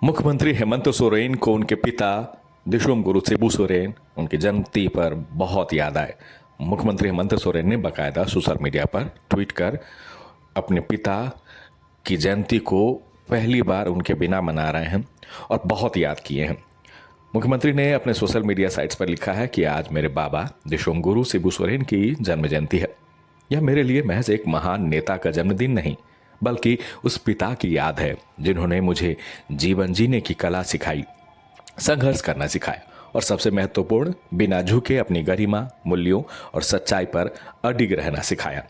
मुख्यमंत्री हेमंत सोरेन को उनके पिता दिशोम गुरु शिबू सोरेन उनकी जयंती पर बहुत याद आए। मुख्यमंत्री हेमंत सोरेन ने बाकायदा सोशल मीडिया पर ट्वीट कर अपने पिता की जयंती को पहली बार उनके बिना मना रहे हैं और बहुत याद किए हैं। मुख्यमंत्री ने अपने सोशल मीडिया साइट्स पर लिखा है कि आज मेरे बाबा दिशोम गुरु शिबू सोरेन की जन्म जयंती है। यह मेरे लिए महज एक महान नेता का जन्मदिन नहीं, बल्कि उस पिता की याद है जिन्होंने मुझे जीवन जीने की कला सिखाई, संघर्ष करना सिखाया और सबसे महत्वपूर्ण, बिना झुके अपनी गरिमा, मूल्यों और सच्चाई पर अडिग रहना सिखाया।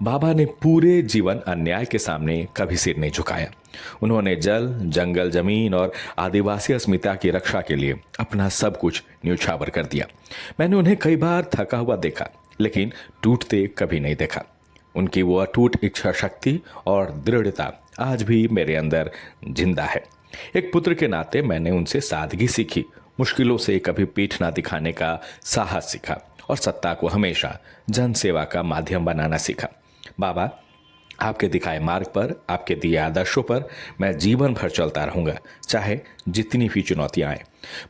बाबा ने पूरे जीवन अन्याय के सामने कभी सिर नहीं झुकाया। उन्होंने जल, जंगल, जमीन और आदिवासी अस्मिता की रक्षा के लिए अपना सब कुछ न्यौछावर कर दिया। मैंने उन्हें कई बार थका हुआ देखा, लेकिन टूटते कभी नहीं देखा। उनकी वो अटूट इच्छा शक्ति और दृढ़ता आज भी मेरे अंदर जिंदा है। एक पुत्र के नाते मैंने उनसे सादगी सीखी, मुश्किलों से कभी पीठ ना दिखाने का साहस सीखा और सत्ता को हमेशा जन सेवा का माध्यम बनाना सीखा। बाबा, आपके दिखाए मार्ग पर, आपके दिए आदर्शों पर मैं जीवन भर चलता रहूंगा, चाहे जितनी भी चुनौतियां आए।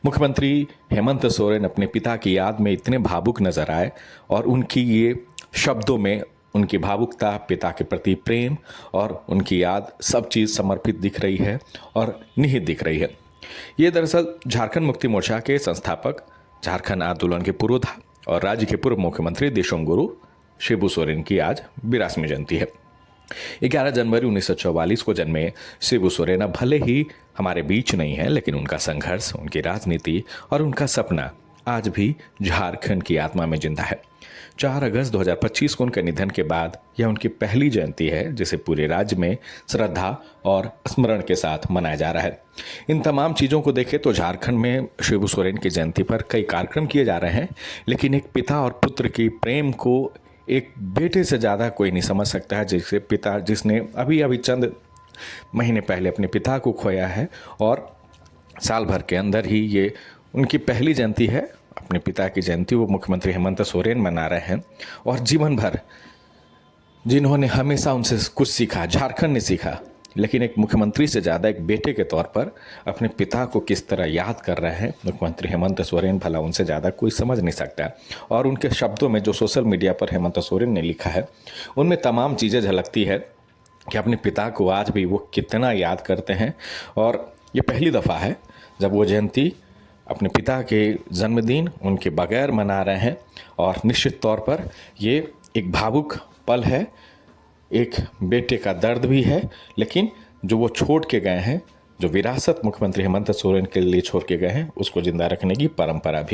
मुख्यमंत्री हेमंत सोरेन अपने पिता की याद में इतने भावुक नजर आए और उनकी ये शब्दों में उनकी भावुकता, पिता के प्रति प्रेम और उनकी याद सब चीज़ समर्पित दिख रही है और निहित दिख रही है। ये दरअसल झारखंड मुक्ति मोर्चा के संस्थापक, झारखंड आंदोलन के पुरोधा और राज्य के पूर्व मुख्यमंत्री दिशोम गुरु शिबू सोरेन की आज 82वीं जयंती है। 11 जनवरी 1944 को जन्मे शिबू सोरेन अब भले ही हमारे बीच नहीं है, लेकिन उनका संघर्ष, उनकी राजनीति और उनका सपना आज भी झारखंड की आत्मा में जिंदा है। 4 अगस्त 2025 को उनके निधन के बाद यह उनकी पहली जयंती है जिसे पूरे राज्य में श्रद्धा और स्मरण के साथ मनाया जा रहा है। इन तमाम चीज़ों को देखें तो झारखंड में शिबू सोरेन की जयंती पर कई कार्यक्रम किए जा रहे हैं, लेकिन एक पिता और पुत्र की प्रेम को एक बेटे से ज़्यादा कोई नहीं समझ सकता है, जिसे पिता जिसने अभी अभी चंद महीने पहले अपने पिता को खोया है और साल भर के अंदर ही ये उनकी पहली जयंती है। अपने पिता की जयंती वो मुख्यमंत्री हेमंत सोरेन मना रहे हैं और जीवन भर जिन्होंने हमेशा उनसे कुछ सीखा, झारखंड ने सीखा, लेकिन एक मुख्यमंत्री से ज़्यादा एक बेटे के तौर पर अपने पिता को किस तरह याद कर रहे हैं मुख्यमंत्री हेमंत सोरेन, भला उनसे ज़्यादा कोई समझ नहीं सकता। और उनके शब्दों में जो सोशल मीडिया पर हेमंत सोरेन ने लिखा है, उनमें तमाम चीज़ें झलकती है कि अपने पिता को आज भी वो कितना याद करते हैं। और ये पहली दफ़ा है जब वो जयंती अपने पिता के जन्मदिन उनके बगैर मना रहे हैं और निश्चित तौर पर ये एक भावुक पल है, एक बेटे का दर्द भी है, लेकिन जो वो छोड़ के गए हैं, जो विरासत मुख्यमंत्री हेमंत सोरेन के लिए छोड़ के गए हैं, उसको जिंदा रखने की परंपरा भी।